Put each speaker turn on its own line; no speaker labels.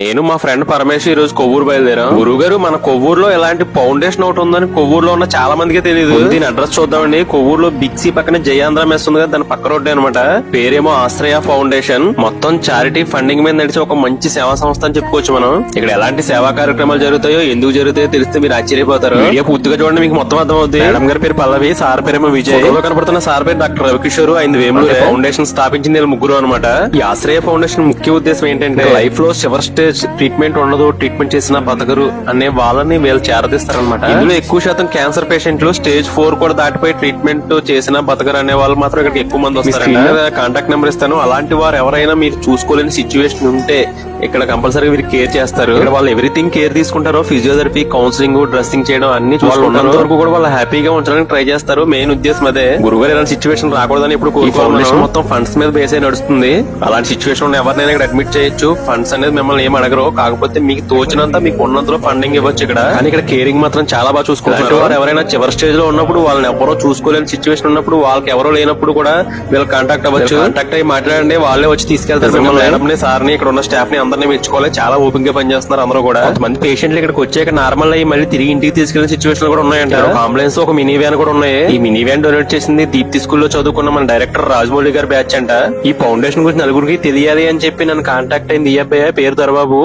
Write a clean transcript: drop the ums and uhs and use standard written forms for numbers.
నేను మా ఫ్రెండ్ పరమేశ్ ఈ రోజు కొవ్వూరు బయలుదేరాం. గురుగారు, మన కొవ్వూరులో ఇలాంటి ఫౌండేషన్ ఒకటి ఉందని కొవ్వూరులో ఉన్న చాలా మందికి తెలియదు. దీని అడ్రస్ చూద్దామండి. కొవ్వూరులో బిగ్ సి పక్కన జయాంధ్ర మెస్ ఉంది కదా, దాని పక్క రోడ్డు అనమాట. పేరేమో ఆశ్రయ ఫౌండేషన్. మొత్తం చారిటీ ఫండింగ్ మీద నడిచే ఒక మంచి సేవా సంస్థ అని చెప్పుకోవచ్చు మనం. ఇక్కడ ఎలాంటి సేవా కార్యక్రమాలు జరుగుతాయో, ఎందుకు జరుగుతాయో తెలిస్తే మీరు ఆశ్చర్యపోతారు. వీడియో పూర్తిగా చూడండి, మీకు మొత్తం అర్థం అవుతుంది. మేడం గారి పేరు పల్లవి, సార్ పేరేమో విజయ్. కనపడుతున్న సార్ పేరు డాక్టర్ రవికిషోర్, ఆయన వేములు. ఫౌండేషన్ స్థాపించింది ముగ్గురు అనమాట. ఈ ఆశ్రయ ఫౌండేషన్ ముఖ్య ఉద్దేశం ఏంటంటే, లైఫ్ లో చివరి స్టేజ్ ట్రీట్మెంట్ ఉండదు, ట్రీట్మెంట్ చేసిన బతకరు అనే వాళ్ళని వీళ్ళు చేరదీస్తారనమాట. ఇందులో ఎక్కువ శాతం క్యాన్సర్ పేషెంట్లు స్టేజ్ 4 కూడా దాటిపోయి ట్రీట్మెంట్ చేసిన బతకరు అనే వాళ్ళు మాత్రం ఇక్కడికి ఎక్కువ మంది వస్తారు. కాంటాక్ట్ నెంబర్ ఇస్తాను. అలాంటి వారు ఎవరైనా మీరు చూసుకోలేని సిచ్యువేషన్ ఉంటే ఇక్కడ కంపల్సరీగా మీరు కేర్ చేస్తారు. ఇక్కడ వాళ్ళు ఎవ్రీథింగ్ కేర్ తీసుకుంటారు. ఫిజియోథెరపీ, కౌన్సిలింగ్, డ్రెస్సింగ్ చేయడం అన్ని చూసుకుంటారు. వరకు కూడా వాళ్ళు హ్యాపీగా ఉంచడానికి ట్రై చేస్తారు. మెయిన్ ఉద్దేశం అదే. గురుగారు ఇలాంటి సిచ్యువేషన్ రాకూడదని ఇప్పుడు ఫౌండేషన్ మొత్తం ఫండ్స్ మీద బేస్ అయి నడుస్తుంది. అలాంటి సిచ్యువేషన్ ఎవరినైనా ఇక్కడ అడ్మిట్ చేయొచ్చు. ఫండ్స్ అనేది మిమ్మల్ని ఏం అడగరు. కాకపోతే మీకు తోచినంత, మీకు ఉన్నంతలో ఫండింగ్ ఇవ్వచ్చు ఇక్కడ. కానీ ఇక్కడ కేరింగ్ మాత్రం చాలా బాగా చూసుకుంటారు. వారు ఎవరైనా చివరి స్టేజ్ లో ఉన్నప్పుడు, వాళ్ళని ఎవరో చూసుకోలేని సిచ్యువేషన్ ఉన్నప్పుడు, వాళ్ళకి ఎవరో లేనప్పుడు కూడా వీళ్ళు కాంటాక్ట్ అవ్వచ్చు. కాంటాక్ట్ అయ్యి మాట్లాడండి, వాళ్ళే వచ్చి తీసుకెళ్తారు. మిమ్మల్ని మేడం ని, సార్ ని, ఇక్కడ ఉన్న స్టాఫ్ ని అందరినీ మెచ్చుకోవాలి. చాలా ఓపెన్ గా పనిచేస్తున్నారు అందరూ కూడా. కొంతమంది పేషెంట్లు ఇక్కడికి వచ్చాక నార్మల్ అయ్యి మళ్ళీ తిరిగి ఇంటికి తీసుకెళ్లిన సిచ్యువేషన్ కూడా ఉన్నాయంటారు. ఒక అంబులెన్స్, ఒక మినీ వ్యాన్ కూడా ఉన్నాయి. ఈ మినీ వ్యాన్ డొనేట్ చేసింది దీప్తి స్కూల్లో చదువుకున్న మన డైరెక్టర్ రాజమౌళి గారి బ్యాచ్ అంట. ఈ ఫౌండేషన్ గురించి నలుగురికి తెలియాలి అని చెప్పి నన్ను కాంటాక్ట్ అయింది ఈ అబ్బాయి, పేరు దొరబాబు.